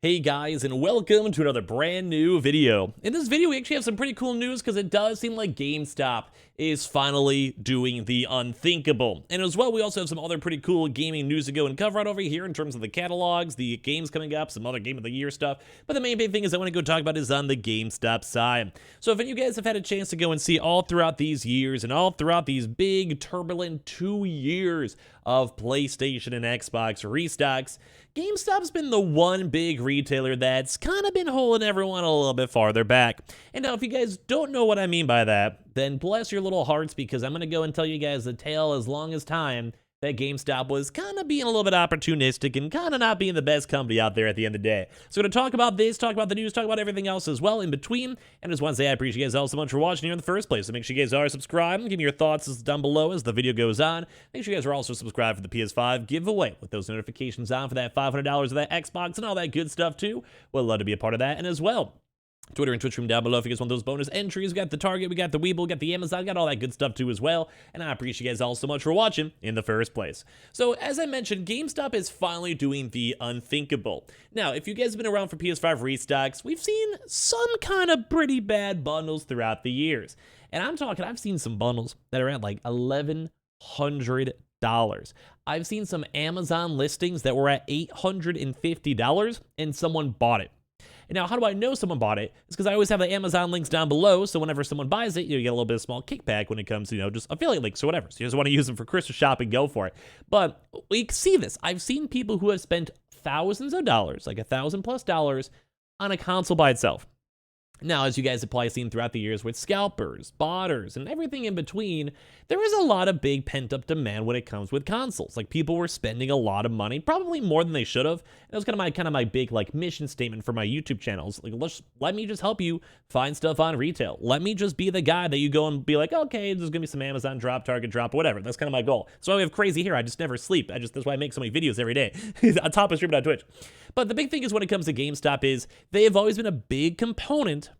Hey guys, and welcome to another brand new video. In this video, we actually have some pretty cool news because it does seem like GameStop is finally doing the unthinkable. And as well, we also have some other pretty cool gaming news to go and cover out over here in terms of the catalogs, the games coming up, some other Game of the Year stuff. But the main big thing is I want to go talk about is on the GameStop side. So if any of you guys have had a chance to go and see all throughout these years and all throughout these big turbulent 2 years of PlayStation and Xbox restocks, GameStop's been the one big retailer that's kind of been holding everyone a little bit farther back. And now if you guys don't know what I mean by that, then bless your little hearts, because I'm going to go and tell you guys the tale as long as time that GameStop was kind of being a little bit opportunistic and kind of not being the best company out there at the end of the day. So we're going to talk about this, talk about the news, talk about everything else as well in between. And just want to say I appreciate you guys all so much for watching here in the first place. So make sure you guys are subscribed. Give me your thoughts down below as the video goes on. Make sure you guys are also subscribed for the PS5 giveaway with those notifications on for that $500 of that Xbox and all that good stuff too. We'd love to be a part of that. And as well, Twitter and Twitch room down below if you guys want those bonus entries. We got the Target, we got the Weeble, we got the Amazon, we got all that good stuff too as well. And I appreciate you guys all so much for watching in the first place. So as I mentioned, GameStop is finally doing the unthinkable. Now, if you guys have been around for PS5 restocks, we've seen some kind of pretty bad bundles throughout the years. And I'm talking, I've seen some bundles that are at like $1,100. I've seen some Amazon listings that were at $850 and someone bought it. And now, how do I know someone bought it? It's because I always have the Amazon links down below, so whenever someone buys it, you get a little bit of small kickback when it comes to, just affiliate links or whatever. So you just want to use them for Christmas shopping, go for it. But we see this. I've seen people who have spent thousands of dollars, like $1,000+ on a console by itself. Now, as you guys have probably seen throughout the years with scalpers, botters, and everything in between, there is a lot of big pent-up demand when it comes with consoles. Like, people were spending a lot of money, probably more than they should have. And that was kind of my big mission statement for my YouTube channels. Like, let me just help you find stuff on retail. Let me just be the guy that you go and be like, okay, there's gonna be some Amazon drop, Target drop, whatever. That's kind of my goal. So I have crazy hair. I just never sleep. That's why I make so many videos every day on top of streaming on Twitch. But the big thing is when it comes to GameStop is they have always been a big component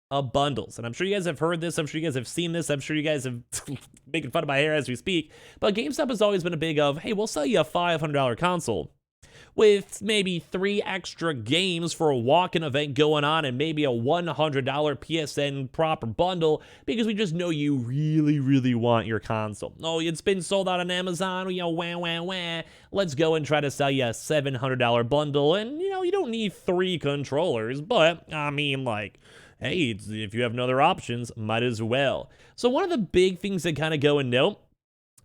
of bundles. And I'm sure you guys have heard this. I'm sure you guys have seen this. I'm sure you guys have making fun of my hair as we speak. But GameStop has always been a big of, hey, we'll sell you a $500 console with maybe 3 extra games for a walk-in event going on and maybe a $100 PSN proper bundle because we just know you really, really want your console. Oh, it's been sold out on Amazon, wah. Let's go and try to sell you a $700 bundle. And, you don't need 3 controllers, but, I mean, like, hey, if you have no other options, might as well. So one of the big things that kind of go and note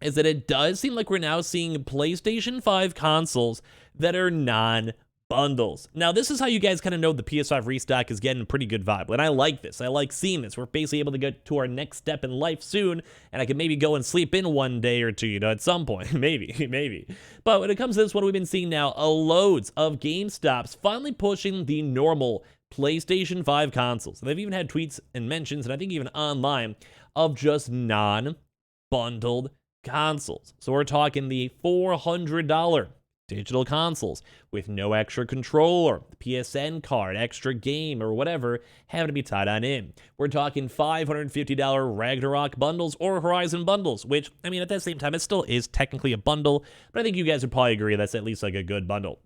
is that it does seem like we're now seeing PlayStation 5 consoles that are non-bundles. Now, this is how you guys kind of know the PS5 restock is getting a pretty good vibe. And I like this. I like seeing this. We're basically able to get to our next step in life soon, and I can maybe go and sleep in one day or two, at some point. maybe. But when it comes to this one, we've been seeing now loads of GameStops finally pushing the normal PlayStation 5 consoles. They've even had tweets and mentions, and I think even online, of just non-bundled consoles. So we're talking the $400 digital consoles with no extra controller, PSN card, extra game, or whatever having to be tied on in. We're talking $550 Ragnarok bundles or Horizon bundles, which, I mean, at the same time, it still is technically a bundle, but I think you guys would probably agree that's at least like a good bundle.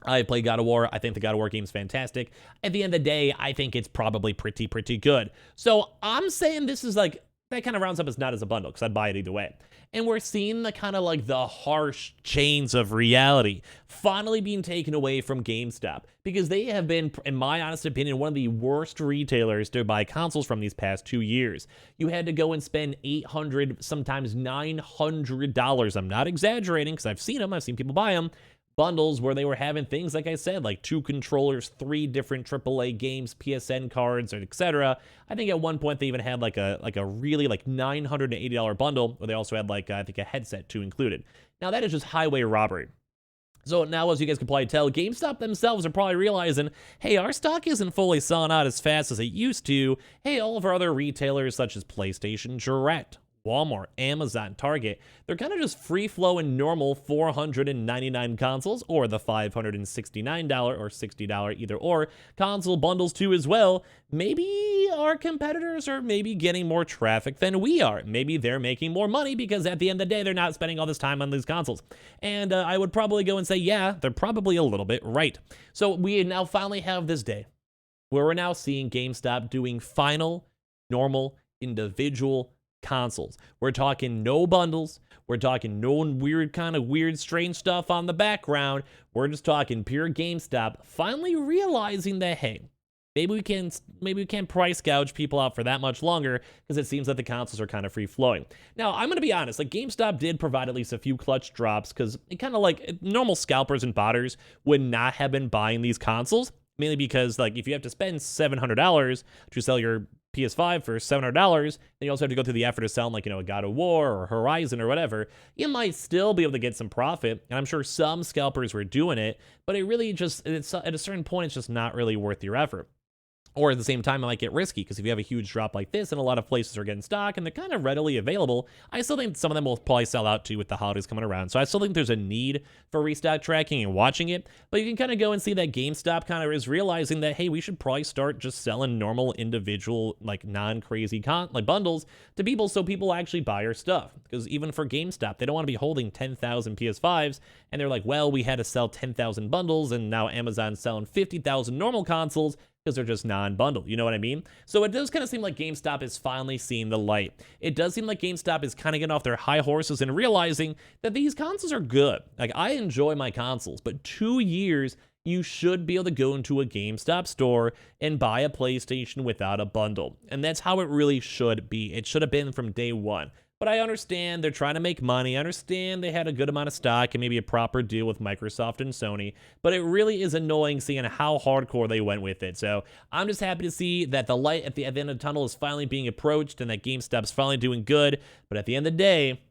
I play God of War. I think the God of War game is fantastic. At the end of the day, I think it's probably pretty good. So I'm saying this is like, that kind of rounds up as not as a bundle, because I'd buy it either way. And we're seeing the kind of like the harsh chains of reality finally being taken away from GameStop, because they have been, in my honest opinion, one of the worst retailers to buy consoles from these past 2 years. You had to go and spend $800, sometimes $900. I'm not exaggerating, because I've seen them. I've seen people buy them. Bundles where they were having things, like I said, like 2 controllers, 3 different AAA games, PSN cards, etc. I think at one point they even had like a really like $980 bundle where they also had like I think a headset too included. Now that is just highway robbery. So now, as you guys can probably tell, GameStop themselves are probably realizing, hey, our stock isn't fully selling out as fast as it used to. Hey, all of our other retailers such as PlayStation Direct, Walmart, Amazon, Target, they're kind of just free-flowing normal $499 consoles, or the $569 or $60 either or console bundles too as well. Maybe our competitors are maybe getting more traffic than we are. Maybe they're making more money because at the end of the day, they're not spending all this time on these consoles. And I would probably go and say, yeah, they're probably a little bit right. So we now finally have this day where we're now seeing GameStop doing final, normal, individual consoles. We're talking no bundles. We're talking no weird, strange stuff on the background. We're just talking pure GameStop finally realizing that, hey, maybe we can't price gouge people out for that much longer because it seems that the consoles are kind of free flowing. Now, I'm going to be honest, like GameStop did provide at least a few clutch drops because it kind of like normal scalpers and botters would not have been buying these consoles, mainly because like if you have to spend $700 to sell your PS5 for $700, then you also have to go through the effort of selling like, a God of War or Horizon or whatever. You might still be able to get some profit, and I'm sure some scalpers were doing it, but it really just, at a certain point, it's just not really worth your effort. Or at the same time, it might get risky, because if you have a huge drop like this and a lot of places are getting stock and they're kind of readily available, I still think some of them will probably sell out too with the holidays coming around. So I still think there's a need for restock tracking and watching it, but you can kind of go and see that GameStop kind of is realizing that, hey, we should probably start just selling normal individual, like non-crazy like bundles to people so people actually buy our stuff. Because even for GameStop, they don't want to be holding 10,000 PS5s and they're like, well, we had to sell 10,000 bundles and now Amazon's selling 50,000 normal consoles because they're just non-bundled, you know what I mean? So it does kind of seem like GameStop is finally seeing the light. It does seem like GameStop is kind of getting off their high horses and realizing that these consoles are good. Like, I enjoy my consoles, but 2 years, you should be able to go into a GameStop store and buy a PlayStation without a bundle. And that's how it really should be. It should have been from day one. But I understand they're trying to make money. I understand they had a good amount of stock and maybe a proper deal with Microsoft and Sony. But it really is annoying seeing how hardcore they went with it. So I'm just happy to see that the light at the end of the tunnel is finally being approached and that GameStop's finally doing good. But at the end of the day,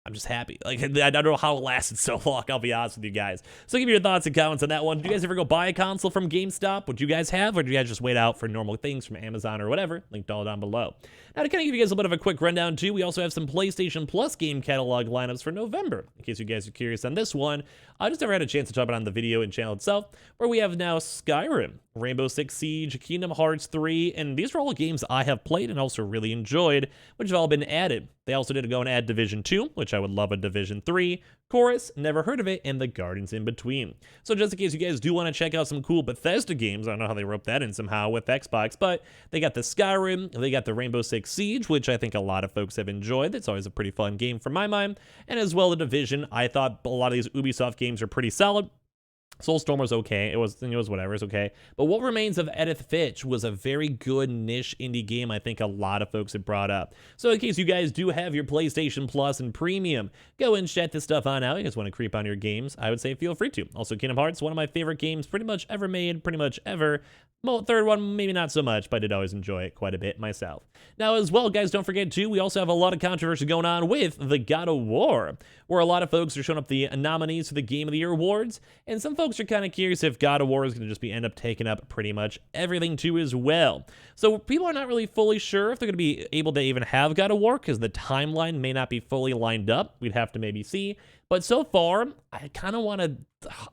I'm just happy. Like, I don't know how it lasted so long, I'll be honest with you guys. So give me your thoughts and comments on that one. Do you guys ever go buy a console from GameStop? Would you guys have? Or do you guys just wait out for normal things from Amazon or whatever? Linked all down below. Now, to kind of give you guys a bit of a quick rundown, too, we also have some PlayStation Plus game catalog lineups for November. In case you guys are curious on this one, I just never had a chance to talk about it on the video and channel itself, where we have now Skyrim, Rainbow Six Siege, Kingdom Hearts 3, and these are all games I have played and also really enjoyed, which have all been added. They also did go and add Division 2, which I would love a Division 3, Chorus, never heard of it, and the Gardens in between. So just in case you guys do want to check out some cool Bethesda games, I don't know how they roped that in somehow with Xbox, but they got the Skyrim, they got the Rainbow Six Siege, which I think a lot of folks have enjoyed. That's always a pretty fun game for my mind, and as well the Division. I thought a lot of these Ubisoft games are pretty solid. Soulstorm was okay. It was whatever. It's okay. But What Remains of Edith Finch was a very good niche indie game I think a lot of folks have brought up. So in case you guys do have your PlayStation Plus and Premium, go and check this stuff on out. You guys want to creep on your games, I would say feel free to. Also, Kingdom Hearts, one of my favorite games pretty much ever made, pretty much ever. Well, third one, maybe not so much, but I did always enjoy it quite a bit myself. Now, as well, guys, don't forget, too, we also have a lot of controversy going on with the God of War, where a lot of folks are showing up the nominees for the Game of the Year awards, and some folks are kind of curious if God of War is going to just end up taking up pretty much everything, too, as well. So people are not really fully sure if they're going to be able to even have God of War, because the timeline may not be fully lined up. We'd have to maybe see. But so far, I kind of want to,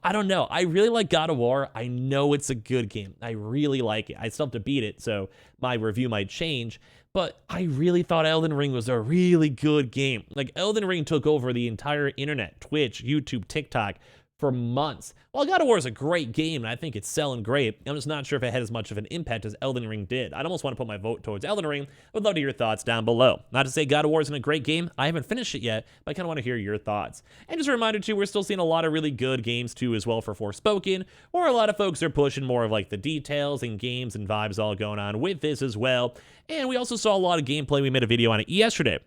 I don't know. I really like God of War. I know it's a good game. I really like it. I still have to beat it, so my review might change. But I really thought Elden Ring was a really good game. Like, Elden Ring took over the entire internet, Twitch, YouTube, TikTok, for months. While God of War is a great game, and I think it's selling great, I'm just not sure if it had as much of an impact as Elden Ring did. I'd almost want to put my vote towards Elden Ring. I would love to hear your thoughts down below. Not to say God of War isn't a great game. I haven't finished it yet, but I kind of want to hear your thoughts. And just a reminder, too, we're still seeing a lot of really good games, too, as well for Forspoken, or a lot of folks are pushing more of, like, the details and games and vibes all going on with this as well. And we also saw a lot of gameplay. We made a video on it yesterday.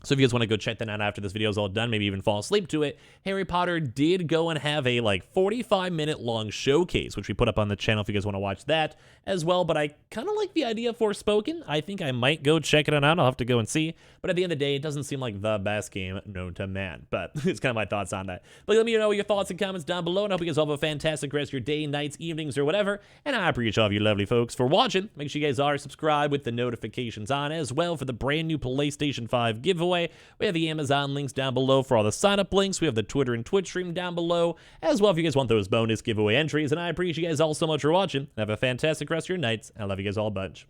So if you guys want to go check that out after this video is all done, maybe even fall asleep to it, Harry Potter did go and have a like 45-minute long showcase, which we put up on the channel if you guys want to watch that as well. But I kind of like the idea of Forspoken. I think I might go check it out. I'll have to go and see. But at the end of the day, it doesn't seem like the best game known to man. But it's kind of my thoughts on that. But let me know your thoughts and comments down below. And I hope you guys all have a fantastic rest of your day, nights, evenings, or whatever. And I appreciate all of you lovely folks for watching. Make sure you guys are subscribed with the notifications on as well for the brand new PlayStation 5 giveaway. We have the Amazon links down below for all the sign-up links. We have the Twitter and Twitch stream down below as well if you guys want those bonus giveaway entries. And I appreciate you guys all so much for watching. Have a fantastic rest of your nights. I love you guys all a bunch.